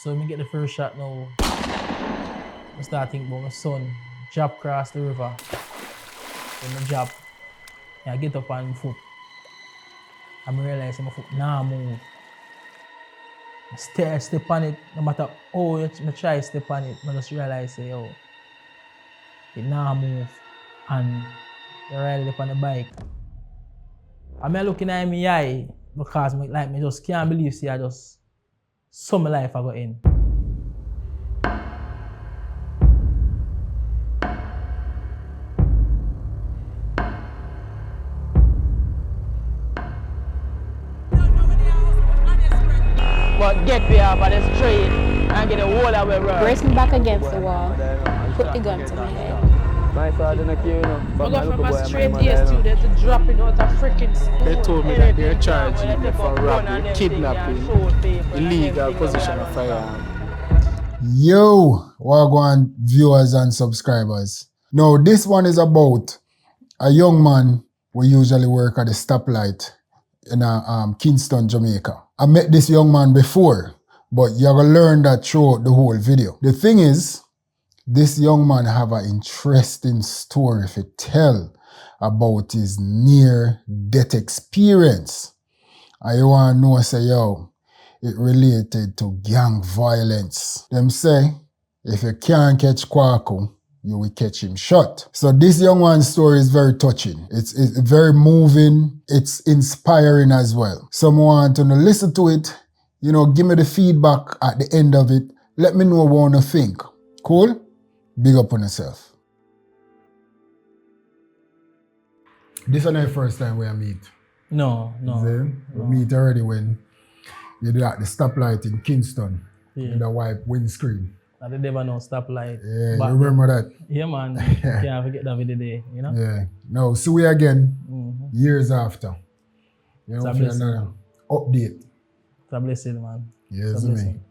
So when I get the first shot now, I start thinking about my son. Drop across the river. Then I drop. And I get up on my foot. And I realize my foot nah move. I step on it, no matter how I try to step on it, I just realize yo, it nah move. And I ride up on the bike. I'm looking at my eye because I just can't believe I just saw my life I go in. But get me off of the street and get a wall away, bro. Brace me back against the wall. Put the gun to my head. My father don't kill, you know. I go from a straight A student to dropping out of freaking school. They told me that they're charging me for robbery, kidnapping, illegal possession of firearm. Yo, Wagwan viewers and subscribers. Now this one is about a young man who usually work at the stoplight in Kingston, Jamaica. I met this young man before, but you're gonna learn that throughout the whole video. The thing is, this young man have an interesting story to tell about his near-death experience. And you want to know, say, yo, it related to gang violence. Them say, if you can't catch Kwaku, you will catch him shot. So this young man's story is very touching. It's very moving. It's inspiring as well. Someone want to listen to it, you know, give me the feedback at the end of it. Let me know what you think. Cool? Big up on yourself. This is not the first time we meet. No. We meet already when you do at the stoplight in Kingston with a white windscreen. I did never know stoplight. Yeah, you remember that? Yeah, man. Can't forget that video day, you know? Yeah. Now, see we again years after. You know, It's a for blessing. another update. It's a blessing, man. Yes, It's a me. blessing.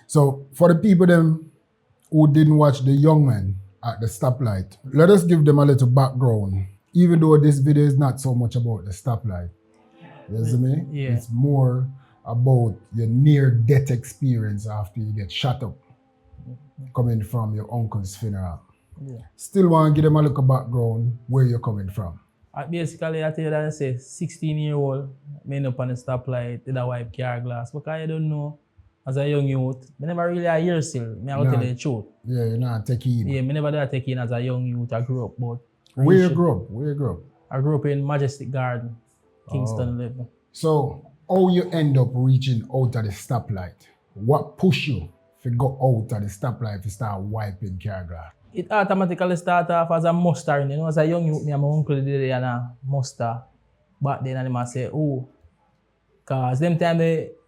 So, for the people them who didn't watch the young man at the stoplight, let us give them a little background. Even though this video is not so much about the stoplight. You see me? Yeah. It's more about your near-death experience after you get shot up coming from your uncle's funeral. Yeah. Still want to give them a little background where you're coming from. Basically, I tell you that I say 16-year-old, me end up on the stoplight, did a wipe car glass. Because I don't know, as a young youth, I never really a year still. I will tell you the truth. Yeah, you're not taking. Yeah, I never did take in as a young youth. I grew up, but Where you grew up? I grew up in Majestic Garden, Kingston 11. So, how you end up reaching out at the stoplight? What pushed you to go out at the stoplight to start wiping car glass? It automatically started off as a muster. You know, as a young youth, me and my uncle did it and a muster. Back then, and I say, oh, because them time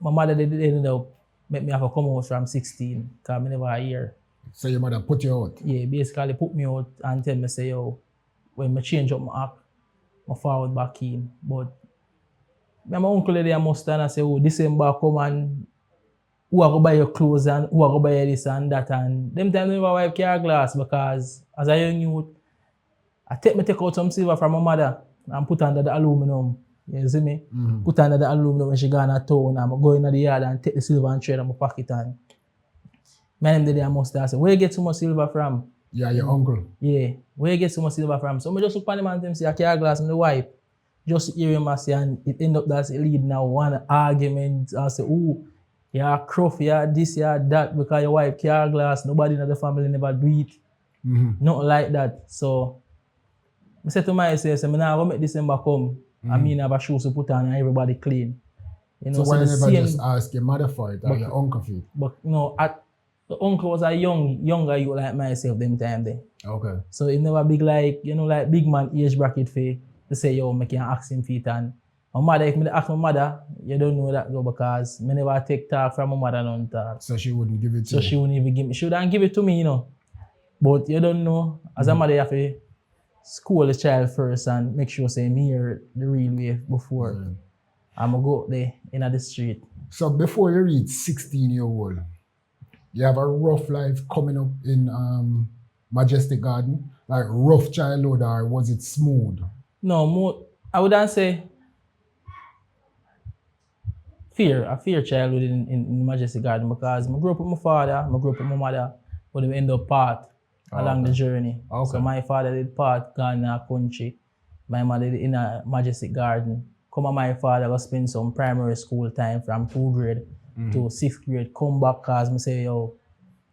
my mother did end up make me have to come out from 16, because I never a year. So your mother put you out? Yeah, basically put me out and tell me, say, yo, when I change up my act, I forward back in. But me and my uncle did a muster and I say, oh, December come and who are going to buy your clothes and who are going to buy this and that. And them time I never wipe car glass because as a young youth, I take out some silver from my mother and put under the aluminum. You see me? Put under the aluminum when she gone to town and I go in the yard and take the silver and trade in my pocket and my name did a muster. I say, where you get so much silver from? Yeah, your uncle. Yeah, where you get so much silver from? So I just look at him and them say, a car glass and the wipe. Just hear him say, and it end up that's leading now one argument. I say, oh, yeah, croft, yeah, this, yeah, that, because your wife car glass, nobody in the family never do it. Nothing like that. So I said to myself, I'm not going to make December come. I mean, I have a shoes to put on and everybody clean. You know, So why you never same, just ask your mother for it or your uncle for it? but you know, the uncle was a younger youth like myself them time there. Okay. So it never big like, you know, like big man age bracket for to say, yo, I can ask him for it. And my mother, if I ask my mother, you don't know that go because I never take talk from my mother none talk. So she wouldn't give it to So you? she wouldn't even give me, she wouldn't give it to me, you know. But you don't know, as a mother, you have to school the child first and make sure say me hear the real way before I'm going to go out there in the street. So before you reach 16-year-old, you have a rough life coming up in Majestic Garden? Like rough childhood, or was it smooth? No, more, I wouldn't say, a fear childhood in Majestic Garden because I grew up with my father, I grew up with my mother, but we end up part along the journey. Okay. So my father did part Ghana country, my mother did in a Majestic Garden. Come on, my father go spend some primary school time from 2th grade to 6th grade, come back cause me say, yo,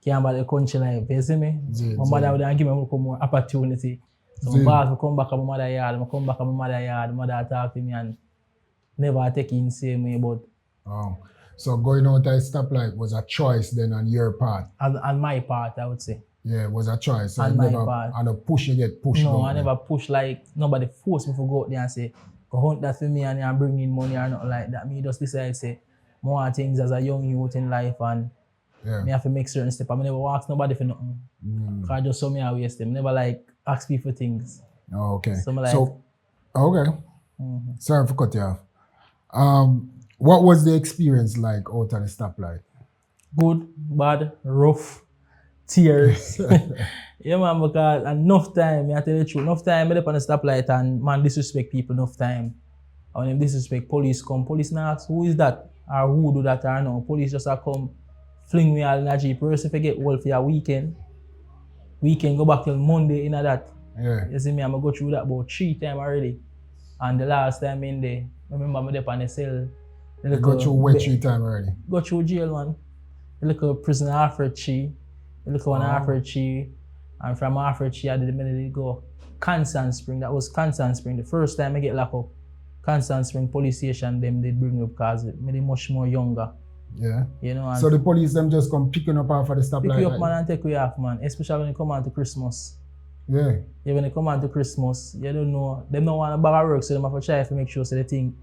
can't buy the country life, you see me? My mother would give me more opportunity. So my boss will come back at my mother yard, I come back at my mother yard, mother talk to me and never take in same way, but so going out at stoplight was a choice then on your part? On my part, I would say. Yeah, it was a choice. So On my part. And a push you get pushed. No, I never push like nobody forced me to go out there and say, go hunt that for me and bring in money or nothing like that. Me just decide say more things as a young youth in life and me have to make certain steps. I never ask nobody for nothing. Cause I just saw me I waste them. Never like ask people for things. Oh, okay. So, like, okay. Sorry for cut you off. What was the experience like out at the stoplight? Good, bad, rough, tears. Yeah, man, because enough time, I tell you the truth, enough time I up on the stoplight and man disrespect people enough time. And when them disrespect, police come. Police now ask, who is that? Or who do that or no? Police just come, fling me all in a jeep. First if I get old for your weekend go back till Monday in that. Yeah. You see me, I'm going to go through that about 3 times already. And the last time in there, I remember me up on the cell. You go through what 3 times already? Go through jail, man. You look at prison after 3. You look at one after 3. And from after 3, I did a minute go Constant Spring. That was Constant Spring. The first time I get locked up, Constant Spring police station, them they bring me up because it made me much more younger. Yeah. You know. And so the police them just come picking up off of the stoplight? Pick you up, man, and take you off, man. Especially when you come on to Christmas. Yeah. Yeah, when they come on to Christmas, you don't know. Them don't want to bag of work, so they have to try to make sure so the thing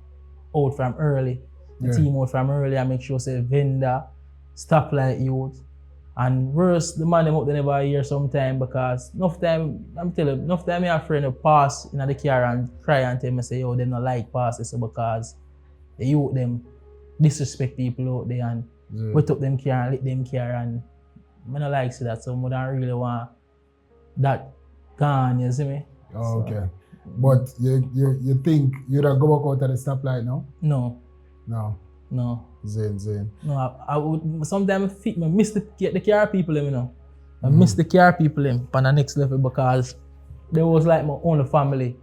out from early. The team out from early and make sure say vendor, stoplight youth. And worse, the man them out they never hear sometime because enough time, I'm telling you, enough time I have a friend who pass in the car and cry and tell me say, yo, them not like passes because the youth them disrespect people out there and wet up them car and lick them car and I don't like see that, so I don't really want that gone, you see me? Oh, okay. But you think you'd go back out at the stoplight now? No. No. Zane. No, I would sometimes I miss the car people, you know. I miss the car people on the next level because they was like my own family.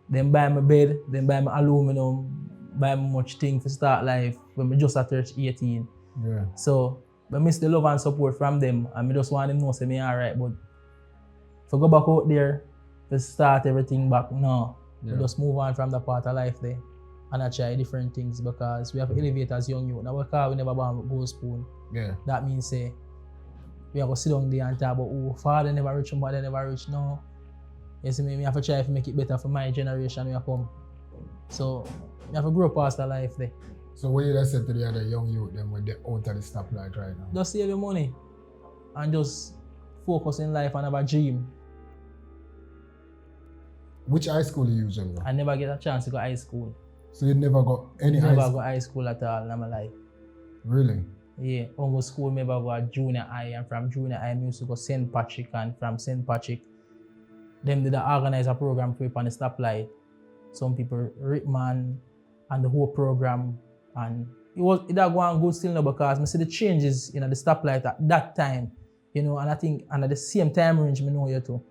Them buy my bed, them buy my aluminum, buy me much thing to start life when I just at 18. Yeah. So I miss the love and support from them and I just want them to know say me alright, but if I go back out there to start everything back, no. We just move on from the part of life there. And I try different things because we have elevators young youth. Now we never born with gold spoon. Yeah. That means say we have to sit down there and talk about father never rich and mother never rich. No. You see me, I have to try to make it better for my generation when I come. So we have to grow past the life there. So what you just said to the other young youth then when they're out at the stoplight right now? Just save your money and just focus in life and have a dream. Which high school you usually go? I never get a chance to go to high school. So you never got any high school? Never go high school at all in my life. Really? Yeah, I go school, never go junior high, and from junior high I used to go St. Patrick, and from St. Patrick, them did organize a program for you on the stoplight. Some people Rickman and the whole program, and it go on good still now because I see the changes in the stoplight at that time, you know, and I think and at the same time range I know you too.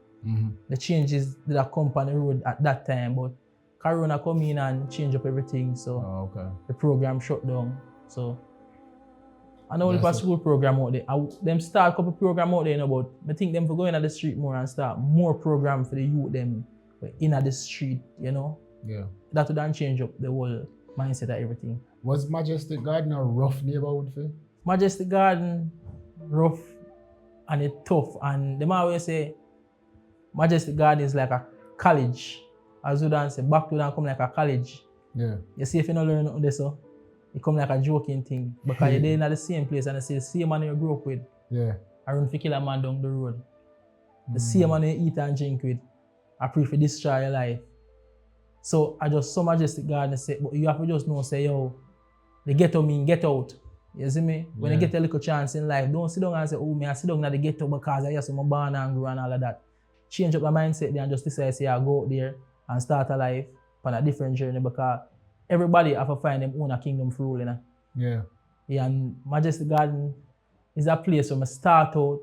The changes that come on the road at that time, but Corona come in and change up everything, so the program shut down. So I know the school program out there. Them start a couple program out there, you know, but I think them for going at the street more and start more program for the youth them in at the street, you know. Yeah. That would then change up the whole mindset of everything. Was Majestic Garden a rough neighborhood for you? Majestic Garden, rough and it tough, and them always say Majestic Garden is like a college. As you don't say, back to that come like a college. Yeah. You see if you don't learn nothing there, so it come like a joking thing. Because you're there in the same place and you see the same man you grew up with. Yeah. I run for kill a man down the road. The same man you eat and drink with. I pray for destroy your life. So I just so Majestic Garden say, but you have to just know, say, yo, the ghetto mean get out. You see me? When you get a little chance in life, don't sit down and say, oh, me I sit down at the ghetto because I just my born and grow and all of that. Change up my mindset there and just decide, say, I go out there and start a life on a different journey because everybody have to find them own a kingdom for rule, you know? Yeah. Yeah, and Majestic Garden is a place where I start out,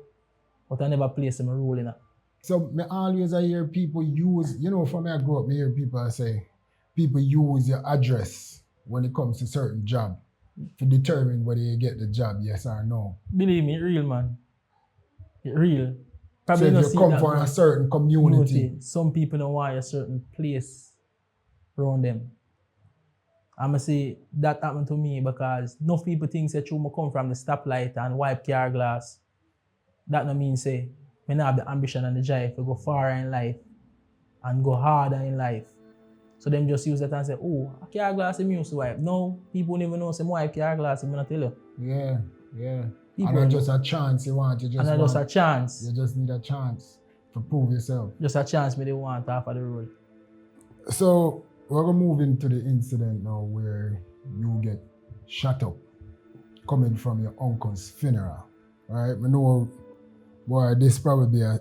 but I never place where I roll in. So me always I hear people use, from where I grew up, me hear people say, people use your address when it comes to certain job to determine whether you get the job, yes or no. Believe me, it real, man. It real. So Probably if not you see come that from a much. certain community, Some people don't want a certain place around them. I'ma say that happened to me because enough people think that you come from the stoplight and wipe car glass. That no mean say me not have the ambition and the drive to go far in life and go harder in life. So them just use that and say, oh, a car glass I'm used to wipe. No, people don't even know some wipe car glass, I'm gonna tell you. yeah. People And not just a chance you want, you just and want. just a chance. You just need a chance to prove yourself. Just a chance me they want off of the road. So we're gonna move into the incident now where you get shot up coming from your uncle's funeral. Right? I know, boy, this probably be a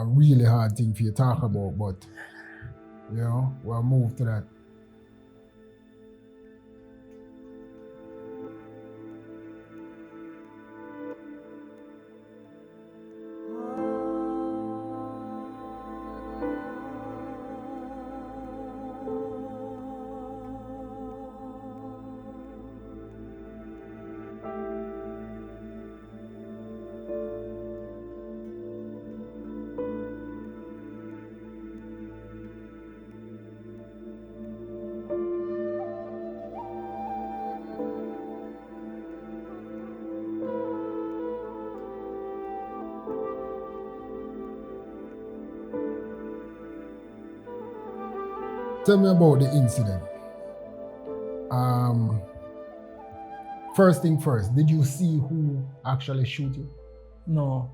really hard thing for you to talk about, but we'll move to that. Tell me about the incident. First thing first, did you see who actually shoot you? No.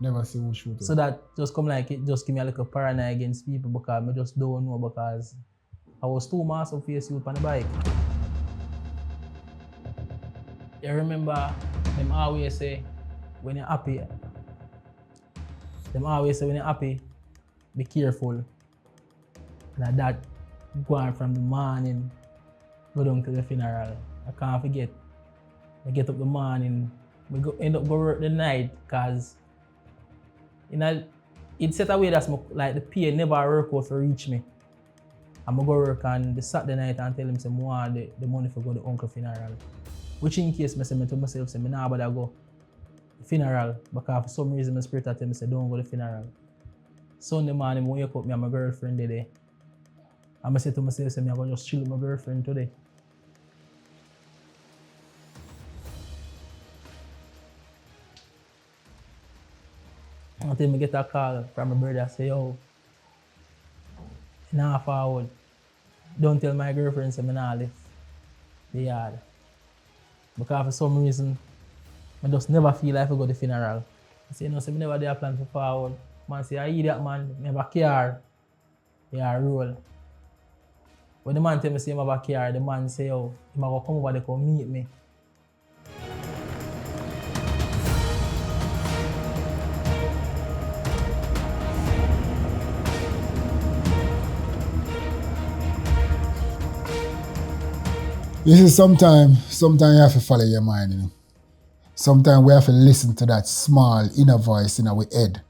Never see who shoot you. So that just come like it just give me a little paranoia against people because I just don't know because I was too massive face youth on the bike. You remember them always say when you're happy. Them always say when you're happy, be careful. And that going from the morning, go down to the funeral. I can't forget. I get up the morning, we end up go work the night because it set away that's like the pay never work out to reach me. I'm go work on the Saturday night and tell him say I want the money for go to uncle funeral. Which in case I say to myself say I nah bother go funeral because for some reason my spirit tell me say don't go to funeral. Sunday morning I wake up me and my girlfriend there. I say to myself say I'm gonna just chill with my girlfriend today. Until I get a call from my brother say, yo, nah forward. Don't tell my girlfriend say I nah left the yard. Because for some reason, I just never feel like I go to the funeral. I say, no, so I never did a plan for forward. Man say, I idiot man, never care. Yeah, roll. When the man tell me say I have a car, the man say, yo, he might come over there to meet me. This is sometimes you have to follow your mind, Sometimes we have to listen to that small inner voice in our head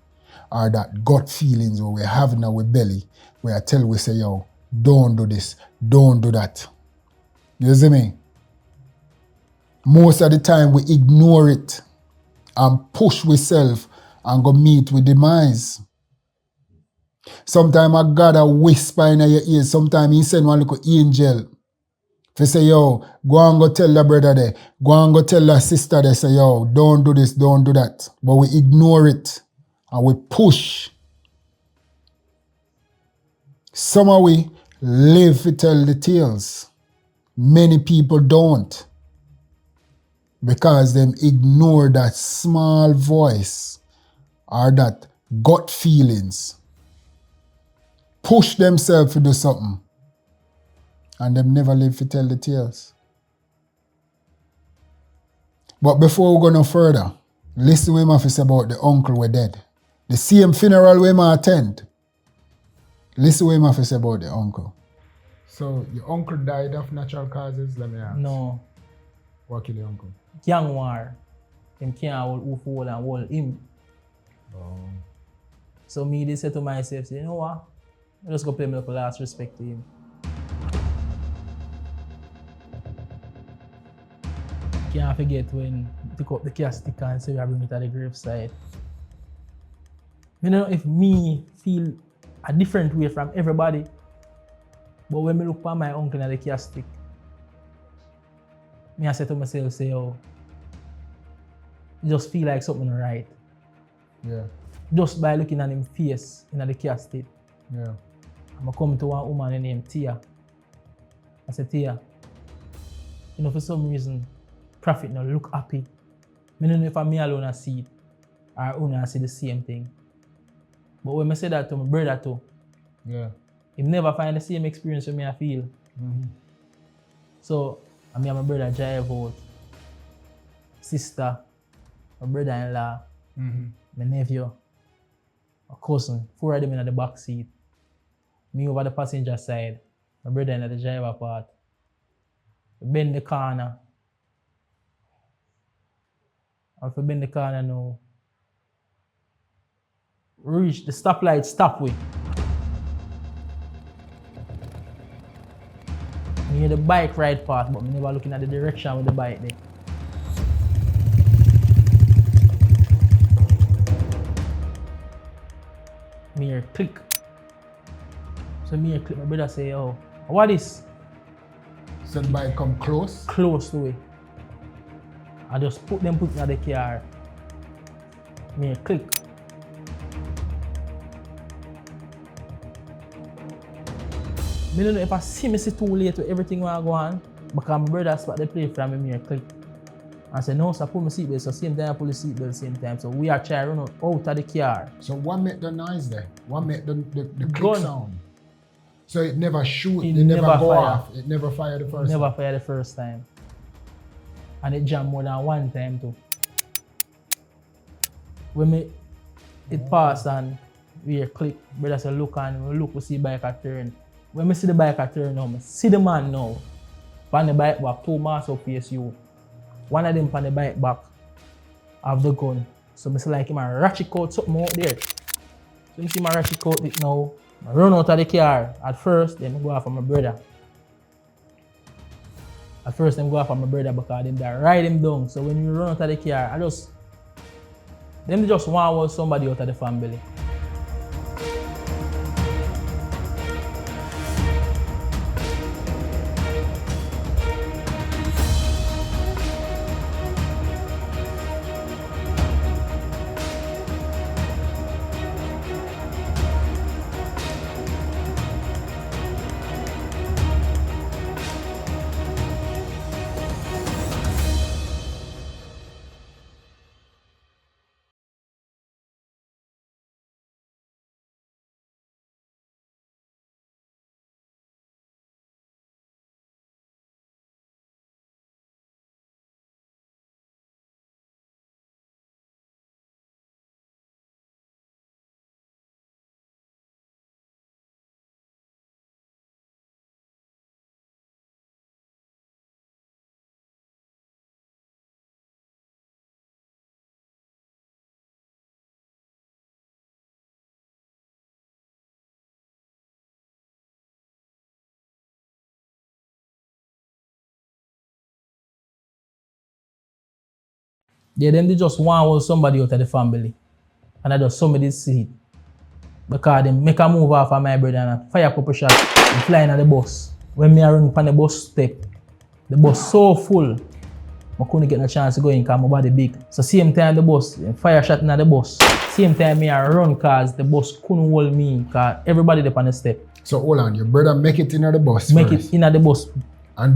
or that gut feelings where we're having in our belly where I tell we say, yo, don't do this, don't do that. You see me? Most of the time we ignore it and push ourselves and go meet with demise. Sometimes I got a whisper in your ear, sometimes he send one little angel. If you say, yo, go and go tell the brother there, go and go tell the sister there, say, yo, don't do this, don't do that. But we ignore it and we push. Some of we live to tell the tales. Many people don't. Because them ignore that small voice or that gut feelings. Push themselves to do something. And them never live to tell the tales. But before we go no further, listen to him have to say about the uncle we're dead. The same funeral we might attend. Listen to him have to say about the uncle. So your uncle died of natural causes, let me ask. No. What kill your uncle? Gang war. Him can't hold who for and hold him. Oh. So me they say to myself, say, you know what? I just go pay me the last respect to him. Can't forget when you took up the casket and say I bring it to the graveside. I don't know if me feel a different way from everybody, but when I look at my uncle at the casket, I say to myself, say, oh, it just feel like something right. Yeah. Just by looking at him face in the casket. Yeah. I'm come to one woman named Tia. I said, Tia, you know, for some reason, Prophet now look happy. I don't know if I'm me alone I see it or only I see the same thing. But when I say that to my brother too, Yeah. he never find the same experience with me I feel. Mm-hmm. So, I mean, my brother drive out, sister, my brother-in-law, Mm-hmm. my nephew, my cousin, 4 of them in the back seat. Me over the passenger side, my brother in the driver part. We bend the corner. And if we bend the corner now, we reach the stoplight, stop we. Me hear the bike ride past, but me never looking at the direction with the bike there. Me hear click. So me hear click, my brother say, oh, what is? So the bike come close. Close to it. I just put me in the car. Me hear click. I don't know if I see me too late with everything when I go on, because my brother spot the play from me here click. I said, no, so I pull my seatbelt, so same time I pull the seatbelt same time. So we are trying to run out of the car. So what made the noise there? What made the click Gun. sound? So it never shoot, It it never never go fire. off. It never fired the first Never time. fired the first time. And it jammed more than one time too. When it passed and we hear click, brother said look and we look, we see bike at turn. When we see the bike at turn now, I see the man now. On the bike back, 2 mass up PSU. One of them on the bike back have the gun. So I see like him a ratchet out something out there. So you see my ratchet out it now. I run out of the car at first, then I go off on my brother. At first, I go off on my brother because they ride him down. So when you run out of the car, they just want somebody out of the family. Yeah, them they just want somebody out of the family. And I just somebody see it. Because they make a move off of my brother and a fire couple shot and flying at the bus. When me run on the bus step, the bus so full, I couldn't get a chance to go in because my body big. So same time the bus, fire shot in the bus. Same time me I run because the bus couldn't hold me because everybody up on the step. So hold on, your brother make it in the bus Make first. it in the bus